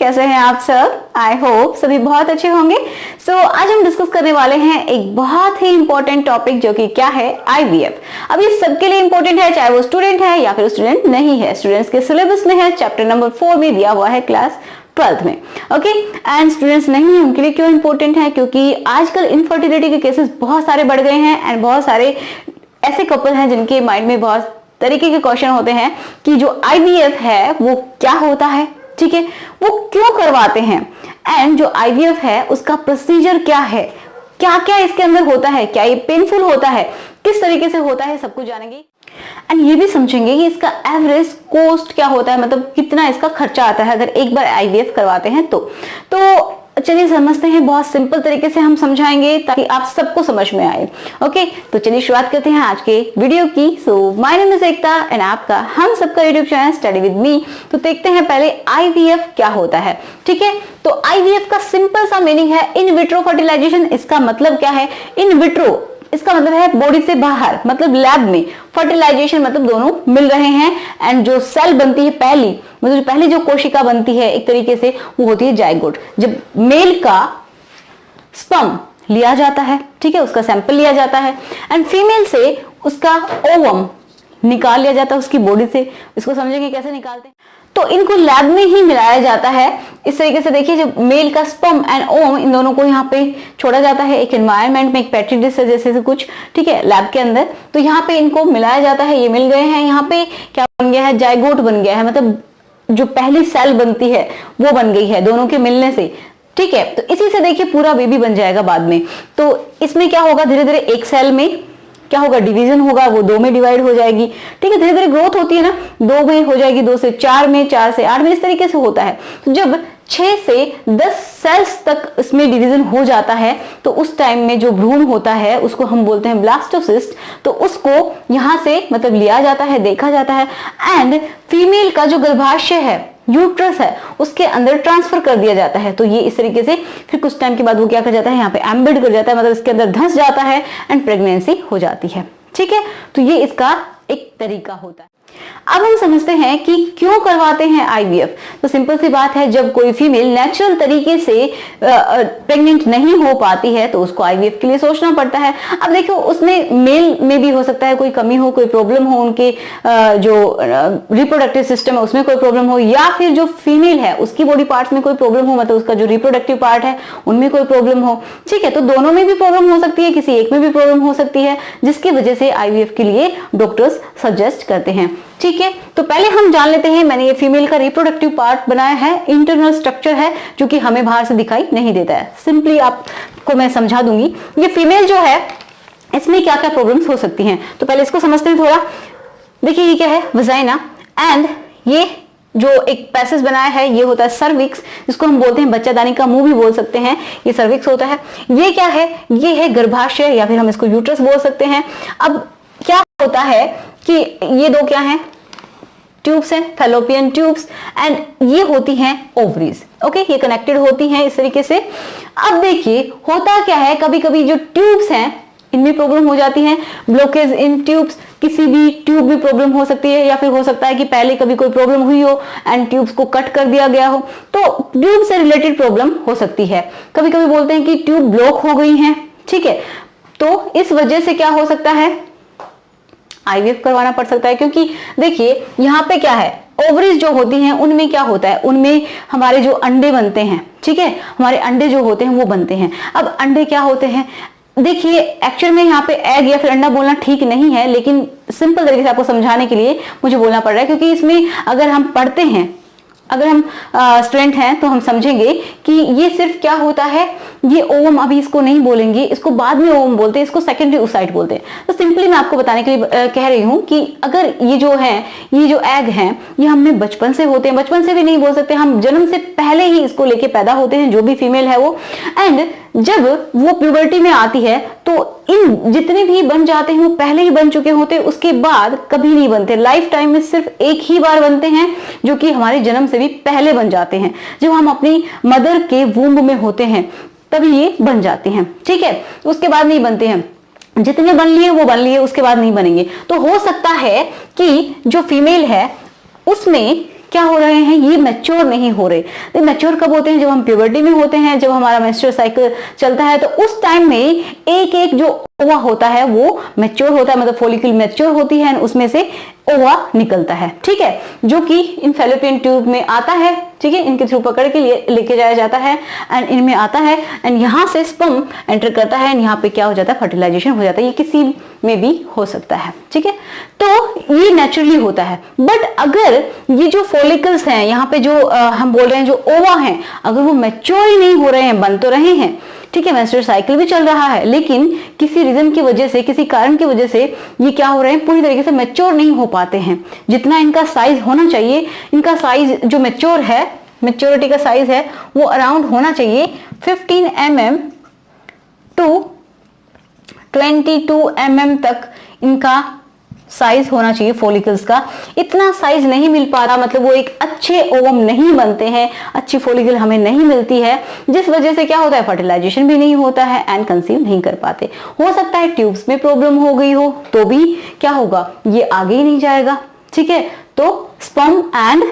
कैसे हैं आप सब? आई होप सभी बहुत अच्छे होंगे। आज हम डिस्कस करने वाले हैं एक बहुत ही इंपॉर्टेंट टॉपिक, जो कि क्या है, आईवीएफ। अब ये सबके लिए इंपॉर्टेंट है, चाहे वो स्टूडेंट है या फिर स्टूडेंट नहीं है। स्टूडेंट्स के सिलेबस में है, चैप्टर नंबर 4 में दिया हुआ है, क्लास 12th में। ओके, एंड स्टूडेंट्स नहीं है उनके लिए क्यों इंपॉर्टेंट है? क्योंकि आजकल इनफर्टिलिटी के केसेस बहुत सारे बढ़ गए हैं एंड बहुत सारे ऐसे कपल हैं जिनके माइंड में बहुत तरीके के क्वेश्चन होते हैं कि जो आईवीएफ है वो क्या होता है, ठीक है, वो क्यों करवाते हैं, एंड जो आईवीएफ है उसका प्रोसीजर क्या है, क्या क्या इसके अंदर होता है, क्या ये पेनफुल होता है, किस तरीके से होता है, सब कुछ जानेंगे। एंड ये भी समझेंगे कि इसका एवरेज कॉस्ट क्या होता है, मतलब कितना इसका खर्चा आता है अगर एक बार आईवीएफ करवाते हैं तो चलिए समझते हैं। बहुत सिंपल तरीके से हम समझाएंगे ताकि आप सबको समझ में आए। ओके, तो चलिए शुरुआत करते हैं आज के वीडियो की। My name is Ekta and आपका हम सबका YouTube channel study with me. तो देखते हैं पहले आईवीएफ क्या होता है, ठीक है। तो आईवीएफ का सिंपल सा मीनिंग है इन विट्रो फर्टिलाइजेशन। इसका मतलब क्या है? इन विट्रो इसका मतलब है बॉडी से बाहर, मतलब लैब में। फर्टिलाइजेशन मतलब दोनों मिल रहे हैं, एंड जो सेल बनती है पहली, मतलब पहली जो कोशिका बनती है एक तरीके से, वो होती है जाइगोट। जब मेल का स्पर्म लिया जाता है, ठीक है, उसका सैंपल लिया जाता है, एंड फीमेल से उसका ओवम निकाल लिया जाता है उसकी बॉडी से। इसको समझेंगे कैसे निकालते हैं। तो इनको लैब में ही मिलाया जाता है। इस तरीके से देखिए, जब मेल का स्पर्म एंड ओवम, इन दोनों को यहाँ पे छोड़ा जाता है एक एनवायरनमेंट में, एक पेट्री डिश जैसे से कुछ, ठीक है, लैब के अंदर। तो यहाँ पे इनको मिलाया जाता है, ये मिल गए हैं। यहाँ पे क्या बन गया है? जाइगोट बन गया है, मतलब जो पहली सेल बनती है वो बन गई है दोनों के मिलने से, ठीक है। तो इसी से देखिए पूरा बेबी बन जाएगा बाद में। तो इसमें क्या होगा, धीरे धीरे एक सेल में क्या होगा, डिवीजन होगा, वो 2 में डिवाइड हो जाएगी, ठीक है। धीरे धीरे ग्रोथ होती है ना, 2 में हो जाएगी, 2 से 4 में, 4 से 8 में, इस तरीके से होता है। तो जब 6 से 10 सेल्स तक इसमें डिवीजन हो जाता है, तो उस टाइम में जो भ्रूण होता है उसको हम बोलते हैं ब्लास्टोसिस्ट। तो उसको यहां से मतलब लिया जाता है, देखा जाता है, एंड फीमेल का जो गर्भाशय है, यूट्रस है, उसके अंदर ट्रांसफर कर दिया जाता है। तो ये इस तरीके से फिर कुछ टाइम के बाद वो क्या कर जाता है, यहाँ पे एम्बेड कर जाता है, मतलब इसके अंदर धंस जाता है, एंड प्रेगनेंसी हो जाती है, ठीक है। तो ये इसका एक तरीका होता है। अब हम समझते हैं कि क्यों करवाते हैं आईवीएफ। तो सिंपल सी बात है, जब कोई फीमेल नेचुरल तरीके से प्रेग्नेंट नहीं हो पाती है तो उसको आईवीएफ के लिए सोचना पड़ता है। अब देखो, उसमें मेल में भी हो सकता है कोई कमी हो, कोई प्रॉब्लम हो, उनके जो रिप्रोडक्टिव सिस्टम है उसमें कोई प्रॉब्लम हो, या फिर जो फीमेल है उसकी बॉडी पार्ट्स में कोई प्रॉब्लम हो, मतलब उसका जो रिप्रोडक्टिव पार्ट है उनमें कोई प्रॉब्लम हो, ठीक है। तो दोनों में भी प्रॉब्लम हो सकती है, किसी एक में भी प्रॉब्लम हो सकती है, जिसकी वजह से आईवीएफ के लिए डॉक्टर्स सजेस्ट करते हैं, ठीक है। तो पहले हम जान लेते हैं, मैंने ये फीमेल का रिप्रोडक्टिव पार्ट बनाया है, इंटरनल स्ट्रक्चर है जो कि हमें बाहर से दिखाई नहीं देता है। सिंपली आपको मैं समझा दूंगी। ये फीमेल जो है इसमें क्या क्या प्रॉब्लम्स हो सकती हैं, तो पहले इसको समझते हैं थोड़ा। देखिए ये क्या है, वजाइना, एंड ये जो एक पैसेज बनाया है ये होता है सर्विक्स, जिसको हम बोलते हैं बच्चादानी का मुंह भी बोल सकते हैं, ये सर्विक्स होता है। ये क्या है? ये है गर्भाशय, या फिर हम इसको यूट्रस बोल सकते हैं। अब क्या होता है कि ये दो क्या हैं, ट्यूब्स हैं, फैलोपियन ट्यूब्स, एंड ये होती हैं ओवरीज। ओके, ये कनेक्टेड होती हैं इस तरीके से। अब देखिए होता क्या है, कभी कभी जो ट्यूब्स हैं इनमें प्रॉब्लम हो जाती है, ब्लॉकेज इन ट्यूब्स, किसी भी ट्यूब में प्रॉब्लम हो सकती है, या फिर हो सकता है कि पहले कभी कोई प्रॉब्लम हुई हो एंड ट्यूब्स को कट कर दिया गया हो, तो ट्यूब से रिलेटेड प्रॉब्लम हो सकती है। कभी कभी बोलते हैं कि ट्यूब ब्लॉक हो गई है, ठीक है। तो इस वजह से क्या हो सकता है, आईवीएफ करवाना पड़ सकता है। क्योंकि देखिए यहाँ पे क्या है, ओवरीज जो होती हैं उनमें क्या होता है, उनमें हमारे जो अंडे बनते हैं, ठीक है, हमारे अंडे जो होते हैं वो बनते हैं। अब अंडे क्या होते हैं, देखिए एक्चुअल में यहाँ पे एग या फिर अंडा बोलना ठीक नहीं है, लेकिन सिंपल तरीके से आपको समझाने के लिए मुझे बोलना पड़ रहा है, क्योंकि इसमें अगर हम पढ़ते हैं, अगर हम स्टूडेंट हैं तो हम समझेंगे कि ये सिर्फ क्या होता है, ये ओवम, अभी इसको नहीं बोलेंगे, इसको बाद में ओवम बोलते हैं, इसको सेकेंडरी oocyte बोलते हैं। तो सिंपली मैं आपको बताने के लिए कह रही हूँ कि अगर ये जो है, ये जो एग हैं, ये हमें बचपन से होते हैं, बचपन से भी नहीं बोल सकते, हम जन्म से पहले ही इसको लेके पैदा होते हैं, जो भी फीमेल है वो। एंड जब वो प्यूबर्टी में आती है तो इन जितने भी बन जाते हैं वो पहले ही बन चुके होते हैं, उसके बाद कभी नहीं बनते। लाइफ टाइम में सिर्फ एक ही बार बनते हैं, जो कि हमारे जन्म से भी पहले बन जाते हैं। जब हम अपनी मदर के वूम्ब में होते हैं तभी ये बन जाते हैं, ठीक है, उसके बाद नहीं बनते हैं। जितने बन लिए वो बन लिए, उसके बाद नहीं बनेंगे। तो हो सकता है कि जो फीमेल है उसमें क्या हो रहे हैं, ये मैच्योर नहीं हो रहे। तो मैच्योर कब होते हैं, जब हम प्यूबर्टी में होते हैं, जब हमारा मेंस्ट्रुअल साइकिल चलता है, तो उस टाइम में एक एक जो ओवा होता है वो मैच्योर होता है, मतलब फॉलिकल मैच्योर होती है, उसमें से ओवा निकलता है, ठीक है, जो कि इन फैलोपियन ट्यूब में आता है, ठीक है, इनके थ्रू पकड़ के लिए लेके जाया जाता है एंड इनमें आता है एंड यहाँ से स्पर्म एंटर करता है एंड यहाँ पे क्या हो जाता है, फर्टिलाइजेशन हो जाता है। ये किसी में भी हो सकता है, ठीक है, तो ये नेचुरली होता है। बट अगर ये जो फॉलिकल्स हैं यहाँ पे जो हम बोल रहे हैं जो ओवा हैं, अगर वो मैच्योर ही नहीं हो रहे हैं, बन तो रहे हैं, ठीक है, मेंस्ट्रुअल साइकिल भी चल रहा है, लेकिन किसी रीजन की वजह से, किसी कारण की वजह से ये क्या हो रहे हैं, पूरी तरीके से मैच्योर नहीं हो पाते हैं। जितना इनका साइज होना चाहिए, इनका साइज जो मैच्योर है, मैच्योरिटी का साइज है वो अराउंड होना चाहिए 15 mm टू 22 mm तक इनका साइज होना चाहिए फॉलिकल्स का। इतना साइज नहीं मिल पा रहा, मतलब वो एक अच्छे ओवम नहीं बनते हैं, अच्छी फॉलिकल हमें नहीं मिलती है, जिस वजह से क्या होता है, फर्टिलाइजेशन भी नहीं होता है एंड कंसीव नहीं कर पाते। हो सकता है ट्यूब्स में प्रॉब्लम हो गई हो, तो भी क्या होगा, ये आगे ही नहीं जाएगा, ठीक है, तो स्पर्म एंड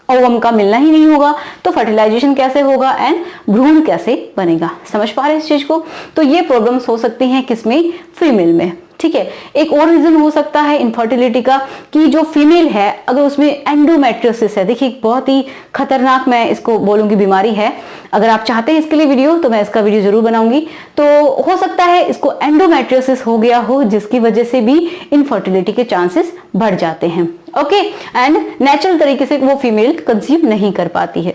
ओवम का मिलना ही नहीं होगा, तो फर्टिलाइजेशन कैसे होगा एंड भ्रूण कैसे बनेगा। समझ पा रहे हैं इस चीज को? तो ये प्रॉब्लम्स हो सकती हैं किसमें, फीमेल में, ठीक है। एक और रीजन हो सकता है इनफर्टिलिटी का कि जो फीमेल है अगर उसमें एंडोमेट्रियोसिस है, देखिए बहुत ही खतरनाक मैं इसको बोलूंगी बीमारी है। अगर आप चाहते हैं इसके लिए वीडियो तो मैं इसका वीडियो जरूर बनाऊंगी। तो हो सकता है इसको एंडोमेट्रियोसिस हो गया हो, जिसकी वजह से भी इनफर्टिलिटी के चांसेस बढ़ जाते हैं, ओके, एंड नेचुरल तरीके से वो फीमेल कंसीव नहीं कर पाती है।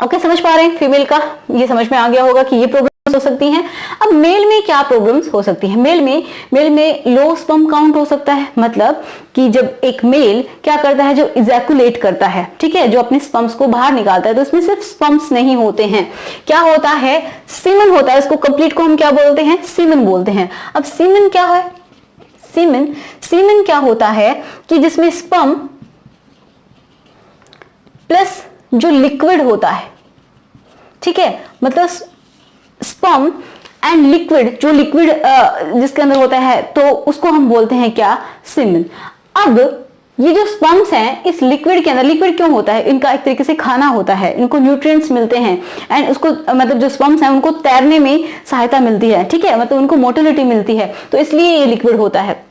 ओके, समझ पा रहे हैं फीमेल का, ये समझ में आ गया होगा कि ये प्रॉब्लम हो सकती हैं। अब मेल में क्या प्रॉब्लम्स हो सकती हैं? मेल में लो स्पर्म काउंट हो सकता है, मतलब कि जब एक मेल क्या करता है, जो इजैकुलेट करता है, ठीक है, जो अपने स्पर्म्स को बाहर निकालता है, तो इसमें सिर्फ स्पर्म्स नहीं होते हैं, क्या होता है, सीमन होता है। इसको कंप्लीट को हम क्या बोलते हैं, सीमन बोलते हैं। अब सीमन क्या है, सीमन क्या होता है कि जिसमें स्पर्म प्लस जो लिक्विड होता है, ठीक है, मतलब स्पर्म एंड लिक्विड, जो लिक्विड जिसके अंदर होता है, तो उसको हम बोलते हैं क्या, सीमन। अब ये जो स्पर्म्स हैं इस लिक्विड के अंदर, लिक्विड क्यों होता है, इनका एक तरीके से खाना होता है, इनको न्यूट्रिएंट्स मिलते हैं एंड उसको मतलब जो स्पर्म्स हैं उनको तैरने में सहायता मिलती है, ठीक है, मतलब उनको मोटिलिटी मिलती है, तो इसलिए ये लिक्विड होता है।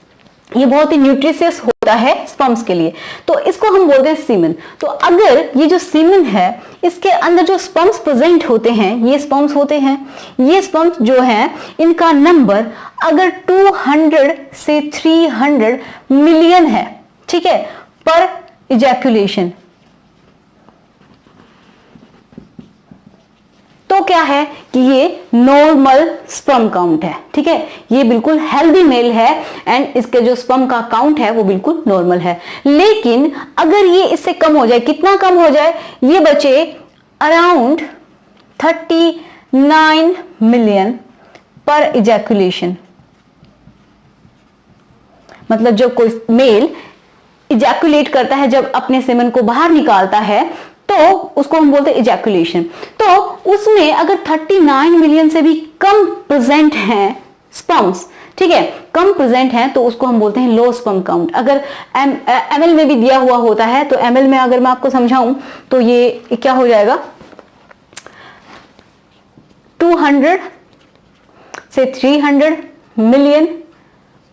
ये बहुत ही न्यूट्रिशियस होता है स्पर्म्स के लिए, तो इसको हम बोलते हैं सीमन। तो अगर ये जो सीमन है इसके अंदर जो स्पर्म्स प्रेजेंट होते हैं, ये स्पर्म्स होते हैं, ये स्पर्म्स जो हैं इनका नंबर अगर 200 से 300 मिलियन है, ठीक है, पर इजैकुलेशन, तो क्या है कि ये नॉर्मल स्पर्म काउंट है, ठीक है, ये बिल्कुल हेल्दी मेल है एंड इसके जो स्पर्म का काउंट है वो बिल्कुल नॉर्मल है। लेकिन अगर ये इससे कम हो जाए, कितना कम हो जाए, ये बचे अराउंड 39 मिलियन पर इजैकुलेशन, मतलब जब कोई मेल इजैकुलेट करता है, जब अपने सेमन को बाहर निकालता है, तो उसको हम बोलते हैं इजैकुलेशन। तो उसमें अगर 39 मिलियन से भी कम प्रेजेंट हैं स्पर्म्स, ठीक है, कम प्रेजेंट हैं, तो उसको हम बोलते हैं लो स्पर्म काउंट। अगर ml में भी दिया हुआ होता है, तो ml में अगर मैं आपको समझाऊं तो ये क्या हो जाएगा, 200 से 300 मिलियन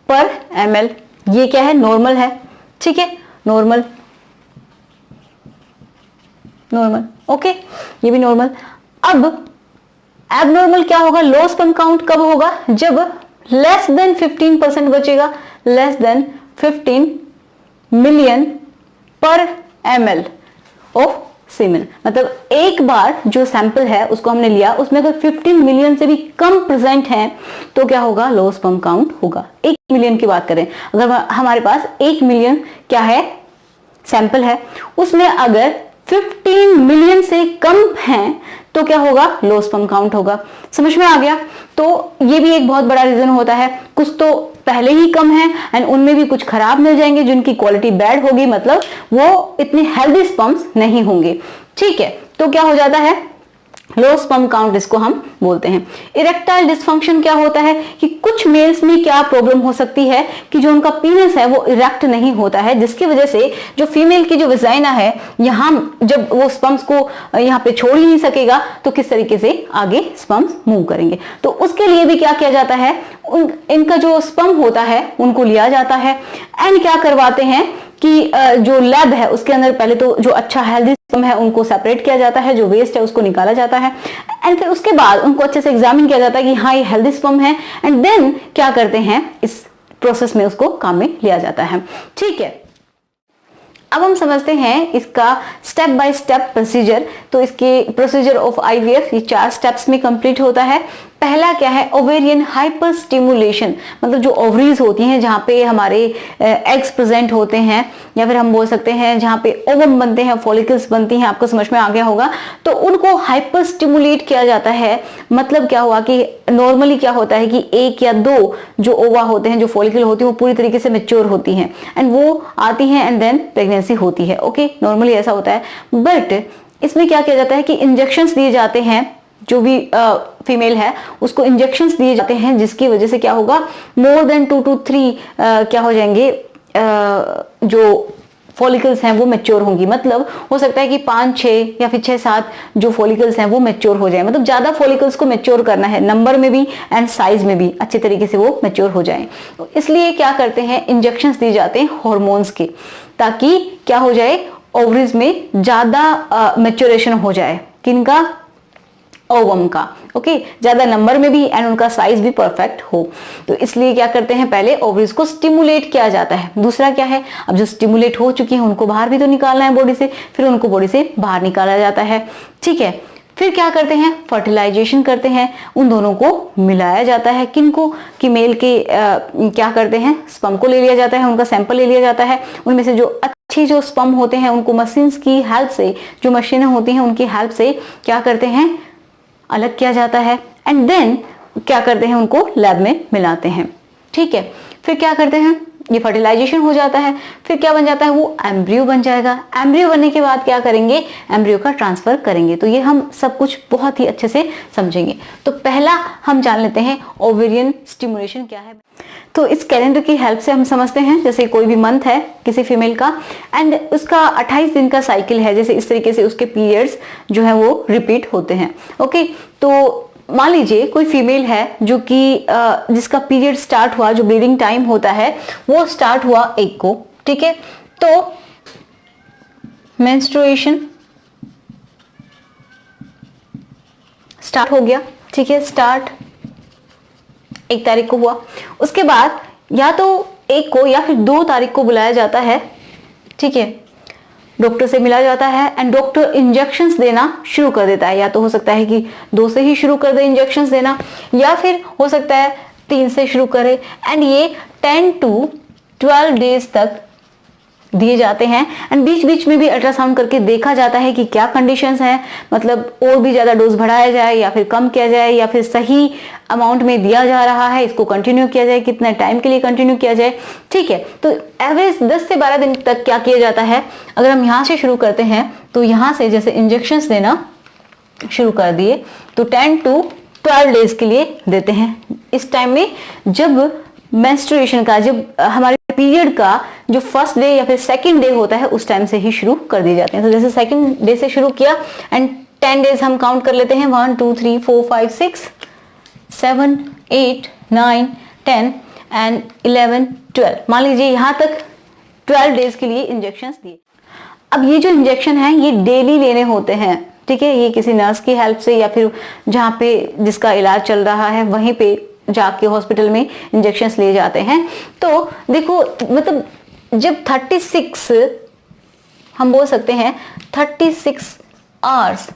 पर ml, ये क्या है, नॉर्मल है, ठीक है, नॉर्मल, ओके, ये भी नॉर्मल। अब एबनॉर्मल क्या होगा, लो स्पर्म काउंट कब होगा, जब लेस देन 15% बचेगा, लेस देन 15 मिलियन पर ml ऑफ सीमेन। मतलब एक बार जो सैंपल है उसको हमने लिया, उसमें अगर 15 मिलियन से भी कम प्रेजेंट है तो क्या होगा, लो स्पर्म काउंट होगा। 1 मिलियन की बात करें, अगर हमारे पास 1 मिलियन क्या है, सैंपल है, उसमें अगर 15 मिलियन से कम हैं तो क्या होगा, लो स्पर्म काउंट होगा। समझ में आ गया? तो ये भी एक बहुत बड़ा रीजन होता है। कुछ तो पहले ही कम है एंड उनमें भी कुछ खराब मिल जाएंगे जिनकी क्वालिटी बैड होगी, मतलब वो इतने हेल्दी स्पर्म्स नहीं होंगे, ठीक है। तो क्या हो जाता है, लो स्पर्म काउंट इसको हम बोलते हैं। इरेक्टाइल डिसफंक्शन क्या होता है कि कुछ मेल्स में क्या प्रॉब्लम हो सकती है कि जो उनका पीनस है वो इरेक्ट नहीं होता है, जिसकी वजह से जो फीमेल की जो विजाइना है यहाँ जब वो स्पर्म्स को यहाँ पे छोड़ ही नहीं सकेगा तो किस तरीके से आगे स्पर्म्स मूव करेंगे। तो उसके लिए भी क्या किया जाता है, इनका जो स्पर्म होता है उनको लिया जाता है एंड क्या करवाते हैं कि जो लैब है उसके अंदर पहले तो जो अच्छा हेल्दी स्पर्म है उनको सेपरेट किया जाता है, जो वेस्ट है उसको निकाला जाता है एंड फिर उसके बाद उनको अच्छे से एग्जामिन किया जाता है कि हाँ ये हेल्दी स्पर्म है एंड देन क्या करते हैं इस प्रोसेस में उसको काम में लिया जाता है। ठीक है, अब हम समझते हैं इसका स्टेप बाय स्टेप प्रोसीजर। तो इसके प्रोसीजर ऑफ आईवीएफ ये 4 स्टेप्स में कंप्लीट होता है। पहला क्या है, ओवेरियन हाइपर स्टिमुलेशन, मतलब जो ओवरीज होती हैं जहाँ पे हमारे एग्स प्रेजेंट होते हैं या फिर हम बोल सकते हैं जहाँ पे ओवम बनते हैं, फॉलिकल्स बनती हैं, आपको समझ में आ गया होगा। तो उनको हाइपर स्टिमुलेट किया जाता है। मतलब क्या हुआ कि नॉर्मली क्या होता है कि 1 या 2 जो ओवा होते हैं, जो फॉलिकल होती है वो पूरी तरीके से मैच्योर होती हैं एंड वो आती हैं एंड देन प्रेगनेंसी होती है। ओके, नॉर्मली ऐसा होता है। बट इसमें क्या किया जाता है कि इंजेक्शंस दिए जाते हैं, जो भी फीमेल है उसको इंजेक्शंस दिए जाते हैं, जिसकी वजह से क्या होगा, मोर देन 2 to 3 क्या हो जाएंगे, जो फॉलिकल्स हैं वो मैच्योर होंगी। मतलब हो सकता है कि 5-6 या फिर 6-7 जो फॉलिकल्स हैं वो मैच्योर हो जाए। मतलब ज्यादा फॉलिकल्स को मैच्योर करना है, नंबर में भी एंड साइज में भी अच्छे तरीके से वो मैच्योर हो जाए। इसलिए क्या करते हैं, इंजेक्शंस दिए जाते हैं हॉर्मोन्स के, ताकि क्या हो जाए, ओवरीज में ज्यादा मैच्योरेशन हो जाए। किनका, ओवम का। ओके, ज्यादा नंबर में भी एंड उनका साइज भी परफेक्ट हो। तो इसलिए क्या करते हैं, पहले ओवरीज को स्टिमुलेट किया जाता है। दूसरा क्या है, अब जो स्टिमुलेट हो चुकी है उनको बाहर भी तो निकालना है बॉडी से, फिर उनको बॉडी से बाहर निकाला जाता है। ठीक है, फिर क्या करते हैं, फर्टिलाइजेशन करते हैं, उन दोनों को मिलाया जाता है। किनको, कि मेल के क्या करते हैं, स्पर्म को ले लिया जाता है, उनका सैंपल ले लिया जाता है, उनमें से जो अच्छे जो स्पर्म होते हैं उनको मशीन्स की हेल्प से, जो मशीनें होती हैं उनकी हेल्प से क्या करते हैं, अलग किया जाता है एंड देन क्या करते हैं, उनको लैब में मिलाते हैं। ठीक है, फिर क्या करते हैं, ये फर्टिलाइजेशन हो जाता है, फिर क्या बन जाता है, वो एम्ब्रियो बन जाएगा। एम्ब्रियो बनने के बाद क्या करेंगे, एम्ब्रियो का ट्रांसफर करेंगे। तो ये हम सब कुछ बहुत ही अच्छे से समझेंगे। तो पहला हम जान लेते हैं ओवेरियन स्टिमुलेशन क्या है। तो इस कैलेंडर की हेल्प से हम समझते हैं, जैसे कोई भी मंथ है किसी फीमेल का एंड उसका 28 दिन का साइकिल है, जैसे इस तरीके से उसके पीरियड्स जो है वो रिपीट होते हैं। ओके, तो मान लीजिए कोई फीमेल है जो कि जिसका पीरियड स्टार्ट हुआ, जो ब्लीडिंग टाइम होता है वो स्टार्ट हुआ 1 को। ठीक है, तो मेंस्ट्रुएशन स्टार्ट हो गया। ठीक है, स्टार्ट 1 तारीख को हुआ। उसके बाद या तो 1 को या फिर 2 तारीख को बुलाया जाता है। ठीक है, डॉक्टर से मिला जाता है एंड डॉक्टर इंजेक्शंस देना शुरू कर देता है। या तो हो सकता है कि 2 से ही शुरू कर दे इंजेक्शंस देना, या फिर हो सकता है 3 से शुरू करे एंड ये 10 to 12 डेज तक दिए जाते हैं एंड बीच बीच में भी अल्ट्रासाउंड करके देखा जाता है कि क्या कंडीशंस हैं, मतलब और भी ज्यादा डोज बढ़ाया जाए या फिर कम किया जाए या फिर सही अमाउंट में दिया जा रहा है, इसको कंटिन्यू किया जाए, कितने टाइम के लिए कंटिन्यू किया जाए। ठीक है, तो एवरेज 10 से 12 दिन तक क्या किया जाता है। अगर हम यहाँ से शुरू करते हैं तो यहाँ से जैसे इंजेक्शंस देना शुरू कर दिए तो 10 to 12 डेज के लिए देते हैं। इस टाइम में जब मेंस्ट्रुएशन का, जब हमारे पीरियड का जो फर्स्ट डे या फिर सेकंड डे होता है उस टाइम से ही शुरू कर दिए जाते हैं। तो जैसे सेकंड डे से शुरू किया एंड 10 डेज हम काउंट कर लेते हैं, 1 2 3 4 5 6 7 8 9 10 एंड 11 12। मान लीजिए यहाँ तक 12 डेज के लिए इंजेक्शंस दिए। अब ये जो इंजेक्शन है ये डेली लेने होते हैं। ठीक है, ये किसी नर्स की हेल्प से या फिर जहाँ पे जिसका इलाज चल रहा है वहीं पे जाके हॉस्पिटल में इंजेक्शंस लिए जाते हैं। तो देखो, मतलब जब 36 हम बोल सकते हैं 36 आवर्स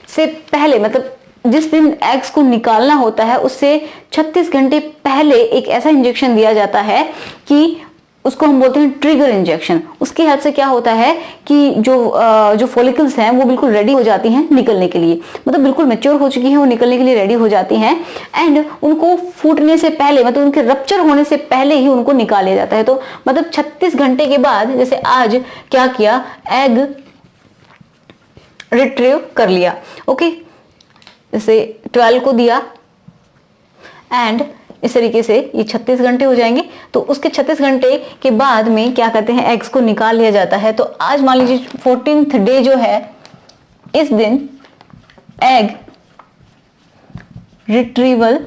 से पहले, मतलब जिस दिन एग्स को निकालना होता है उससे 36 घंटे पहले एक ऐसा इंजेक्शन दिया जाता है कि उसको हम बोलते हैं ट्रिगर इंजेक्शन। उसकी हेल्प से क्या होता है कि जो फॉलिकल्स हैं वो बिल्कुल रेडी हो जाती हैं निकलने के लिए, मतलब बिल्कुल मैच्योर हो चुकी हैं, वो निकलने के लिए रेडी हो जाती हैं एंड उनको फूटने से पहले, मतलब उनके रप्चर होने से पहले ही उनको निकाल लिया जाता है। तो मतलब 36 घंटे के बाद, जैसे आज क्या किया, एग रिट्रीव कर लिया। ओके, इसे 12 को दिया एंड इस तरीके से ये 36 घंटे हो जाएंगे। तो उसके 36 घंटे के बाद में क्या करते हैं, एग्स को निकाल लिया जाता है। तो आज मान लीजिए 14th डे जो है, इस दिन एग रिट्रीवल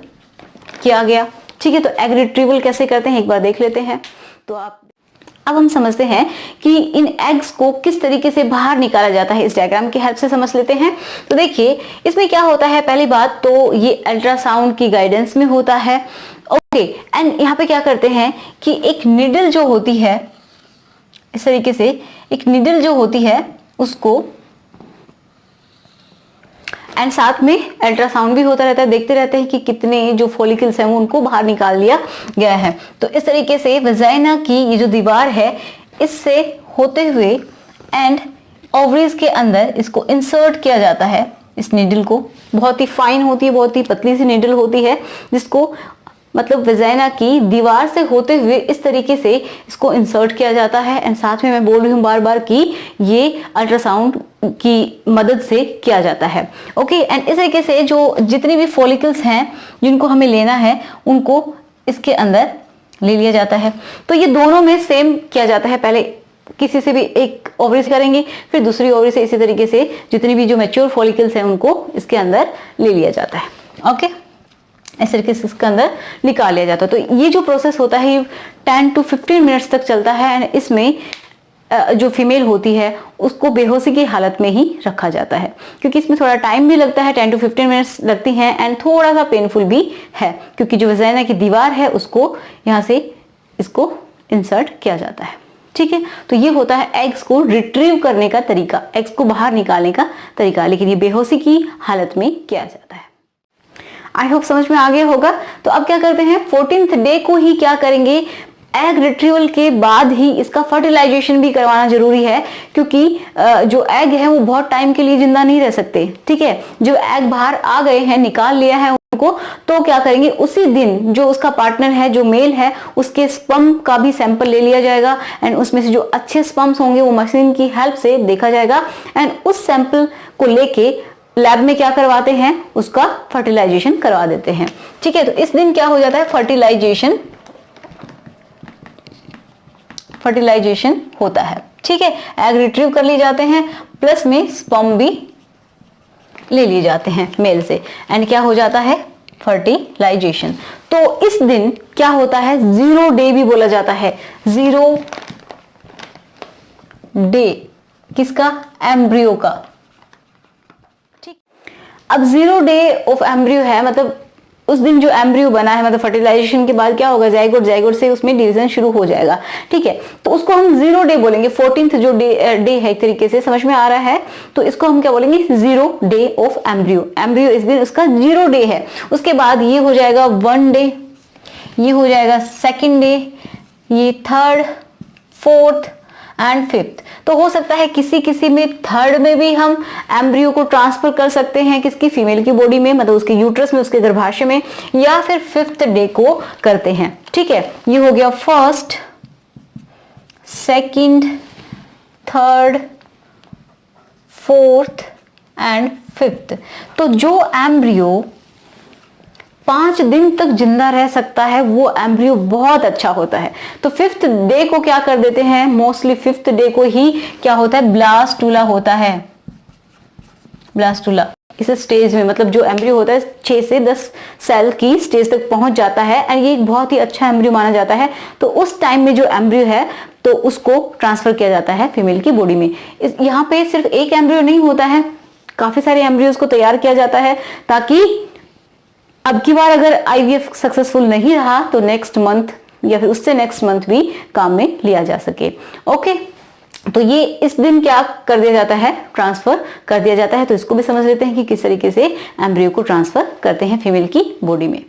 किया गया। ठीक है, तो एग रिट्रीवल कैसे करते हैं एक बार देख लेते हैं। तो अब हम समझते हैं कि इन एग्स को किस तरीके से बाहर निकाला जाता है, इस डायग्राम की हेल्प से समझ लेते हैं। तो देखिए इसमें क्या होता है, पहली बात तो ये अल्ट्रासाउंड की गाइडेंस में होता है। ओके, एंड यहाँ पे क्या करते हैं कि एक निडल जो होती है, इस तरीके से एक निडल जो होती है उसको, एंड साथ में अल्ट्रासाउंड भी होता रहता है, देखते रहते हैं कि कितने जो फॉलिकल्स हैं वो उनको बाहर निकाल लिया गया है। तो इस तरीके से वजाइना की ये जो दीवार है इससे होते हुए एंड ओवरीज के अंदर इसको इंसर्ट किया जाता है। इस नीडल को, बहुत ही फाइन होती है, बहुत ही पतली सी नीडल होती है, जिसको मतलब वजाइना की दीवार से होते हुए इस तरीके से इसको इंसर्ट किया जाता है। एंड साथ में मैं बोल रही हूँ बार बार कि ये अल्ट्रासाउंड की मदद से किया जाता है। ओके, एंड इस तरीके से जो जितनी भी फॉलिकल्स हैं जिनको हमें लेना है उनको इसके अंदर ले लिया जाता है। तो ये दोनों में सेम किया जाता है, पहले किसी से भी एक ओवरी से करेंगे, फिर दूसरी ओवरी से इसी तरीके से जितनी भी जो मैच्योर फॉलिकल्स हैं उनको इसके अंदर ले लिया जाता है। ओके, इस तरीके से इसके अंदर निकाल लिया जाता है। तो ये जो प्रोसेस होता है ये 10 to 15 मिनट्स तक चलता है। एंड इसमें जो फीमेल होती है उसको बेहोशी की हालत में ही रखा जाता है, क्योंकि इसमें थोड़ा टाइम भी लगता है, 10 to 15 मिनट्स लगती हैं एंड थोड़ा सा पेनफुल भी है, क्योंकि जो वजाइना की दीवार है उसको यहाँ से इसको इंसर्ट किया जाता है। ठीक है, तो ये होता है एग्स को रिट्रीव करने का तरीका, एग्स को बाहर निकालने का तरीका, लेकिन ये बेहोशी की हालत में किया जाता है। आई होप समझ में आ गया होगा। तो अब क्या करते हैं, 14th डे को ही क्या करेंगे, एग रिट्रीवल के बाद ही इसका फर्टिलाइजेशन भी करवाना जरूरी है, क्योंकि जो एग है वो बहुत टाइम के लिए जिंदा नहीं रह सकते। ठीक है, जो एग बाहर आ गए हैं, निकाल लिया है उनको, तो क्या करेंगे उसी दिन जो उसका पार्टनर है, जो मेल है, उसके स्पर्म का भी सैंपल ले लिया जाएगा एंड उसमें से जो अच्छे स्पर्म्स होंगे वो मशीन की हेल्प से देखा जाएगा एंड उस सैंपल को लेके लैब में क्या करवाते हैं, उसका फर्टिलाइजेशन करवा देते हैं। ठीक है, तो इस दिन क्या हो जाता है, फर्टिलाइजेशन होता है। ठीक है, एग रिट्रीव कर लिए जाते हैं, प्लस में स्पर्म भी ले लिए जाते हैं मेल से एंड क्या हो जाता है, फर्टिलाइजेशन। तो इस दिन क्या होता है, 0 डे भी बोला जाता है, 0 डे किसका, एम्ब्रियो का। अब 0 डे ऑफ एम्ब्रियो है, मतलब उस दिन जो एम्ब्रियो बना है, मतलब फर्टिलाइजेशन के बाद क्या होगा, जाइगोट से उसमें डिवीजन शुरू हो जाएगा। ठीक है, तो उसको हम 0 डे बोलेंगे। 14th जो डे है, एक तरीके से समझ में आ रहा है, तो इसको हम क्या बोलेंगे, 0 डे ऑफ एम्ब्रियो। एम्ब्रियो इस दिन उसका 0 डे है। उसके बाद ये हो जाएगा 1 डे, ये हो जाएगा 2nd डे, ये 3rd, 4th एंड 5th। तो हो सकता है किसी किसी में 3rd में भी हम एम्ब्रियो को ट्रांसफर कर सकते हैं, किसकी, फीमेल की बॉडी में, मतलब उसके यूट्रस में, उसके गर्भाशय में, या फिर 5th डे को करते हैं। ठीक है, ये हो गया 1st, 2nd, 3rd, 4th and 5th। तो जो एम्ब्रियो 5 दिन तक जिंदा रह सकता है वो एम्ब्रियो बहुत अच्छा होता है। तो 5th डे को क्या कर देते हैं, मोस्टली 5th डे को ही क्या होता है, ब्लास्टूला होता है। ब्लास्टूला इस स्टेज में, मतलब जो एम्ब्रियो होता है 6 से 10 सेल की स्टेज तक पहुंच जाता है एंड ये एक बहुत ही अच्छा एम्ब्रियो माना जाता है। तो उस टाइम में जो एम्ब्रियो है तो उसको ट्रांसफर किया जाता है फीमेल की बॉडी में। यहाँ पे सिर्फ एक एम्ब्रियो नहीं होता है, काफी सारे एम्ब्रियोज को तैयार किया जाता है, ताकि अब की बार अगर आईवीएफ सक्सेसफुल नहीं रहा तो नेक्स्ट मंथ या फिर उससे नेक्स्ट मंथ भी काम में लिया जा सके। ओके, तो ये इस दिन क्या कर दिया जाता है, ट्रांसफर कर दिया जाता है। तो इसको भी समझ लेते हैं कि किस तरीके से एम्ब्रियो को ट्रांसफर करते हैं फीमेल की बॉडी में।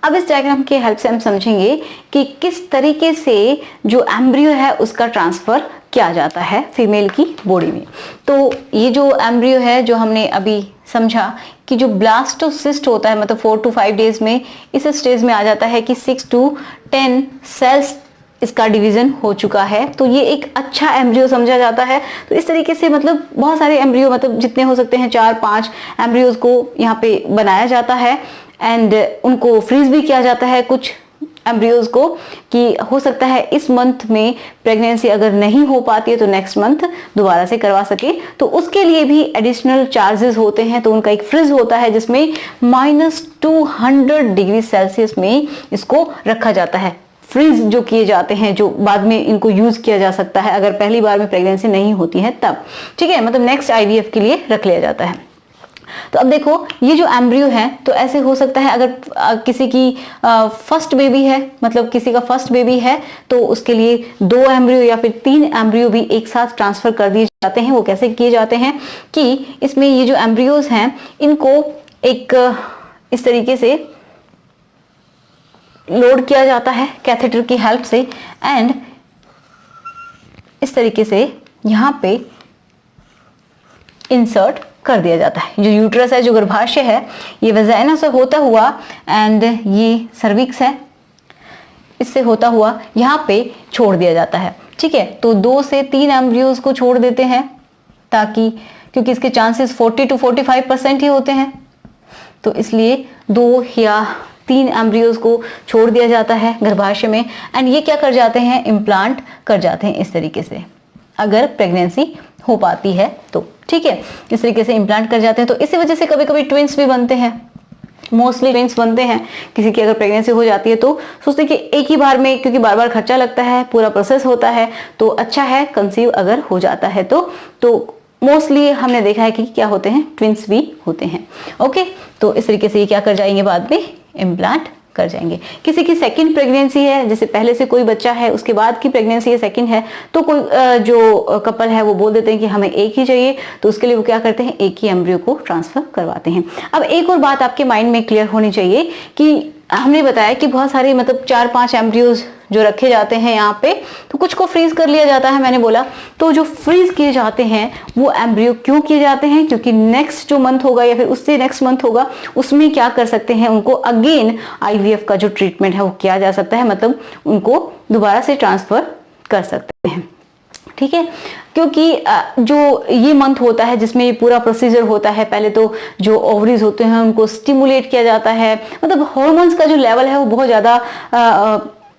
अब इस डायग्राम के हेल्प से हम समझेंगे कि किस तरीके से जो एम्ब्रियो है उसका ट्रांसफर किया जाता है फीमेल की बॉडी में। तो ये जो एम्ब्रियो है, जो हमने अभी समझा कि जो ब्लास्टोसिस्ट होता है, मतलब 4 to 5 डेज में इस स्टेज में आ जाता है कि 6 to 10 सेल्स इसका डिवीजन हो चुका है तो ये एक अच्छा एम्ब्रियो समझा जाता है। तो इस तरीके से मतलब बहुत सारे एम्ब्रियो, मतलब जितने हो सकते हैं 4-5 एम्ब्रियोज को यहाँ पे बनाया जाता है एंड उनको फ्रीज भी किया जाता है कुछ एम्ब्रियोज को, कि हो सकता है इस मंथ में प्रेगनेंसी अगर नहीं हो पाती है तो नेक्स्ट मंथ दोबारा से करवा सके। तो उसके लिए भी एडिशनल चार्जेस होते हैं। तो उनका एक फ्रिज होता है जिसमें -200 डिग्री सेल्सियस में इसको रखा जाता है। फ्रीज जो किए जाते हैं, जो बाद में इनको यूज किया जा सकता है अगर पहली बार में प्रेगनेंसी नहीं होती है तब, ठीक है, मतलब नेक्स्ट आईवीएफ के लिए रख लिया जाता है। तो अब देखो ये जो एम्ब्रियो है तो ऐसे हो सकता है अगर किसी की फर्स्ट बेबी है, मतलब किसी का फर्स्ट बेबी है तो उसके लिए 2 एम्ब्रियो या फिर 3 एम्ब्रियो भी एक साथ ट्रांसफर कर दिए जाते हैं। वो कैसे किए जाते हैं कि इसमें ये जो एम्ब्रियोज हैं इनको एक इस तरीके से लोड किया जाता है कैथेटर की हेल्प से एंड इस तरीके से यहाँ पे इंसर्ट कर दिया जाता है। जो यूट्रस है, जो गर्भाशय है, ये वजाइना से होता हुआ एंड ये सर्विक्स है, इससे होता हुआ यहाँ पे छोड़ दिया जाता है, ठीक है। तो 2 से 3 एम्ब्रियोज को छोड़ देते हैं ताकि, क्योंकि इसके चांसेस 40 to 45% ही होते हैं, तो इसलिए 2 या 3 एम्ब्रियोज को छोड़ दिया जाता है गर्भाशय में एंड ये क्या कर जाते हैं, इम्प्लांट कर जाते हैं इस तरीके से, अगर प्रेगनेंसी हो पाती है तो, ठीक है, इस तरीके से इम्प्लांट कर जाते हैं। तो इसी वजह से कभी कभी ट्विंस भी बनते हैं, मोस्टली ट्विंस बनते हैं। किसी की अगर प्रेगनेंसी हो जाती है तो सोचते हैं कि एक ही बार में, क्योंकि बार बार खर्चा लगता है, पूरा प्रोसेस होता है, तो अच्छा है कंसीव अगर हो जाता है तो मोस्टली हमने देखा है कि क्या होते हैं, ट्विंस भी होते हैं। ओके, तो इस तरीके से ये क्या कर जाएंगे, बाद में इम्प्लांट कर जाएंगे। किसी की सेकंड प्रेगनेंसी है, जैसे पहले से कोई बच्चा है उसके बाद की प्रेगनेंसी है, सेकंड है, तो कोई जो कपल है वो बोल देते हैं कि हमें एक ही चाहिए, तो उसके लिए वो क्या करते हैं, एक ही एम्ब्रियो को ट्रांसफर करवाते हैं। अब एक और बात आपके माइंड में क्लियर होनी चाहिए कि हमने बताया कि बहुत सारे मतलब 4-5 एम्ब्रियोज जो रखे जाते हैं यहाँ पे, तो कुछ को फ्रीज कर लिया जाता है, मैंने बोला। तो जो फ्रीज किए जाते हैं वो एम्ब्रियो क्यों किए जाते हैं, क्योंकि नेक्स्ट जो मंथ होगा या फिर उससे नेक्स्ट मंथ होगा उसमें क्या कर सकते हैं, उनको अगेन आईवीएफ का जो ट्रीटमेंट है वो किया जा सकता है, मतलब उनको दोबारा से ट्रांसफर कर सकते हैं, ठीक है। क्योंकि जो ये मंथ होता है जिसमें ये पूरा प्रोसीजर होता है, पहले तो जो ओवरीज होते हैं उनको स्टिमुलेट किया जाता है, मतलब हॉर्मोन्स का जो लेवल है वो बहुत ज़्यादा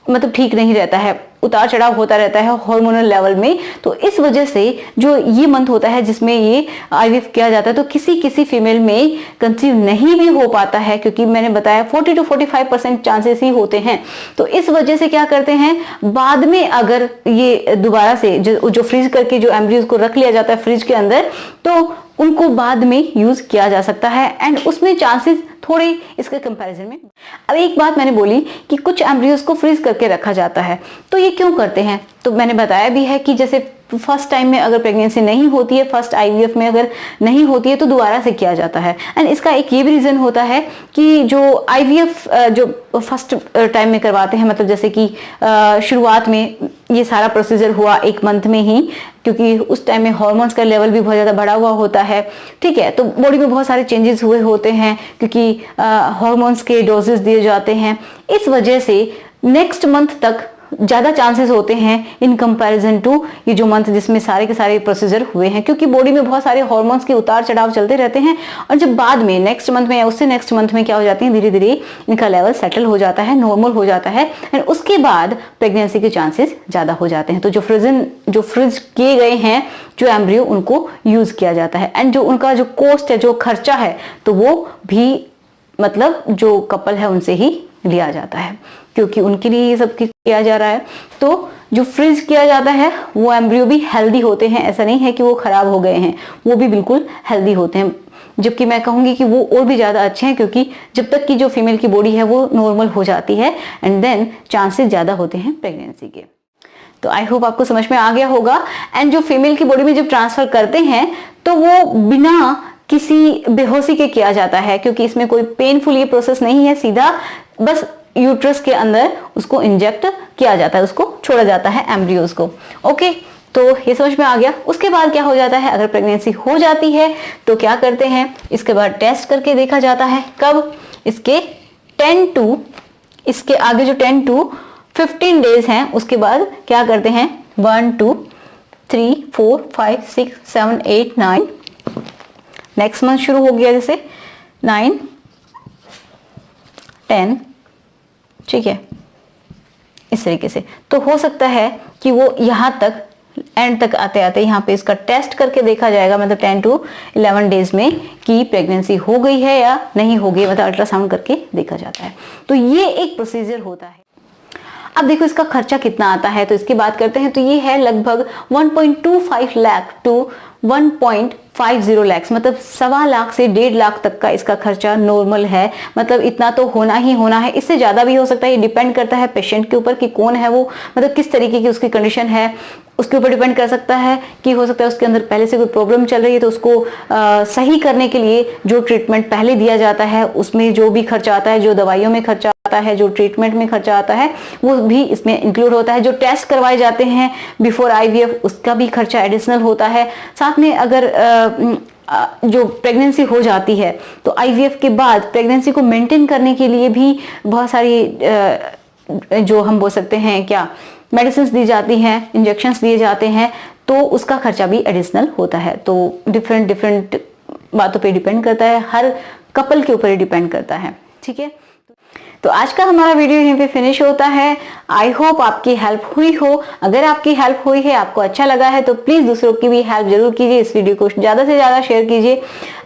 मतलब ठीक नहीं रहता है, उतार चढ़ाव होता रहता है हार्मोनल लेवल में। तो इस वजह से जो ये मंथ होता है जिसमें ये आईवीएफ किया जाता है, तो किसी फीमेल में कंसीव नहीं भी हो पाता है, क्योंकि मैंने बताया 40 to 45% चांसेस ही होते हैं। तो इस वजह से क्या करते हैं, बाद में अगर ये दोबारा से जो फ्रीज करके जो एम्ब्रियोज को रख लिया जाता है फ्रिज के अंदर, तो उनको बाद में यूज किया जा सकता है एंड उसमें चांसेस थोड़े इसके कंपैरिजन में। अब एक बात मैंने बोली कि कुछ एम्ब्रियोज को फ्रीज करके रखा जाता है, तो ये क्यों करते हैं, तो मैंने बताया भी है कि जैसे फर्स्ट टाइम में अगर प्रेगनेंसी नहीं होती है, फर्स्ट आईवीएफ में अगर नहीं होती है तो दोबारा से किया जाता है। एंड इसका एक ये भी रीजन होता है कि जो आईवीएफ जो फर्स्ट टाइम में करवाते हैं, मतलब जैसे कि शुरुआत में ये सारा प्रोसीजर हुआ 1 मंथ में ही, क्योंकि उस टाइम में हार्मोन्स का लेवल भी बहुत ज़्यादा बढ़ा हुआ होता है, ठीक है, तो बॉडी में बहुत सारे चेंजेस हुए होते हैं क्योंकि हार्मोन्स के डोजेस दिए जाते हैं। इस वजह से नेक्स्ट मंथ तक ज़्यादा चांसेस होते हैं इन कंपैरिजन टू ये जो मंथ जिसमें सारे के सारे प्रोसीजर हुए हैं, क्योंकि बॉडी में बहुत सारे हार्मोन्स के उतार चढ़ाव चलते रहते हैं। और जब बाद में नेक्स्ट मंथ में या उससे नेक्स्ट मंथ में क्या हो जाती है, धीरे धीरे इनका लेवल सेटल हो जाता है, नॉर्मल हो जाता है एंड उसके बाद प्रेगनेंसी के चांसेस ज़्यादा हो जाते हैं। तो जो फ्रीज किए गए हैं जो एम्ब्रियो, उनको यूज किया जाता है एंड जो उनका जो कॉस्ट है, जो खर्चा है, तो वो भी मतलब जो कपल है उनसे ही लिया जाता है, क्योंकि उनके लिए ये सब किया जा रहा है। तो जो फ्रीज किया जाता है वो एम्ब्रियो भी हेल्दी होते हैं, ऐसा नहीं है कि वो खराब हो गए हैं, वो भी बिल्कुल हेल्दी होते हैं, जबकि मैं कहूंगी कि वो और भी ज़्यादा अच्छे हैं, क्योंकि जब तक कि जो फीमेल की बॉडी है वो नॉर्मल हो जाती है एंड देन चांसेस ज़्यादा होते हैं प्रेगनेंसी के। तो आई होप आपको समझ में आ गया होगा। एंड जो फीमेल की बॉडी में जब ट्रांसफर करते हैं तो वो बिना किसी बेहोशी के किया जाता है, क्योंकि इसमें कोई पेनफुल ये प्रोसेस नहीं है, सीधा बस यूट्रस के अंदर उसको इंजेक्ट किया जाता है, उसको छोड़ा जाता है एम्ब्रियोज को। ओके, तो ये समझ में आ गया। उसके बाद क्या हो जाता है, अगर प्रेगनेंसी हो जाती है तो क्या करते हैं, इसके बाद टेस्ट करके देखा जाता है। कब, इसके 10 to इसके आगे जो 10 to 15 डेज हैं, उसके बाद क्या करते हैं 1 2 3 4 5 6 7 8 9, नेक्स्ट मंथ शुरू हो गया जैसे 9 10, ठीक है, इस तरीके से। तो हो सकता है कि वो यहाँ तक एंड तक आते आते यहाँ पे इसका टेस्ट करके देखा जाएगा, मतलब 10 to 11 डेज में कि प्रेगनेंसी हो गई है या नहीं हो गई, मतलब अल्ट्रासाउंड करके देखा जाता है। तो ये एक प्रोसीजर होता है। अब देखो इसका खर्चा कितना आता है, तो इसकी बात करते हैं। तो ये है लगभग 1.25 लाख टू 1.50 लाख, मतलब 1.25 लाख से 1.5 लाख तक का इसका खर्चा नॉर्मल है, मतलब इतना तो होना ही होना है। इससे ज़्यादा भी हो सकता है, ये डिपेंड करता है पेशेंट के ऊपर कि कौन है वो, मतलब किस तरीके की उसकी कंडीशन है, उसके ऊपर डिपेंड कर सकता है कि हो सकता है उसके अंदर पहले से कोई प्रॉब्लम चल रही है, तो उसको सही करने के लिए जो ट्रीटमेंट पहले दिया जाता है उसमें जो भी खर्चा आता है, जो दवाइयों में खर्चा आता है, जो ट्रीटमेंट में खर्चा आता है, वो भी इसमें इंक्लूड होता है। जो टेस्ट करवाए जाते हैं बिफोर आईवीएफ, उसका भी खर्चा एडिशनल होता है। साथ में अगर जो प्रेगनेंसी हो जाती है तो आईवीएफ के बाद प्रेगनेंसी को मेंटेन करने के लिए भी बहुत सारी जो हम बोल सकते हैं क्या मेडिसिन दी जाती हैं, इंजेक्शंस दिए जाते हैं, तो उसका खर्चा भी एडिशनल होता है। तो डिफरेंट बातों पे डिपेंड करता है, हर कपल के ऊपर ही डिपेंड करता है, ठीक है। तो आज का हमारा वीडियो यहीं पे फिनिश होता है। आई होप आपकी हेल्प हुई हो। अगर आपकी हेल्प हुई है, आपको अच्छा लगा है, तो प्लीज दूसरों की भी हेल्प जरूर कीजिए, इस वीडियो को ज्यादा से ज्यादा शेयर कीजिए।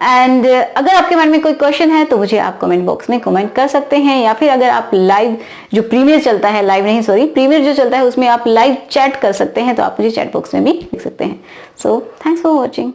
एंड अगर आपके मन में कोई क्वेश्चन है तो मुझे आप कमेंट बॉक्स में कमेंट कर सकते हैं, या फिर अगर आप लाइव जो प्रीमियर चलता है, लाइव नहीं सॉरी प्रीमियर जो चलता है उसमें आप लाइव चैट कर सकते हैं, तो आप मुझे चैट बॉक्स में भी लिख सकते हैं। So thanks for watching.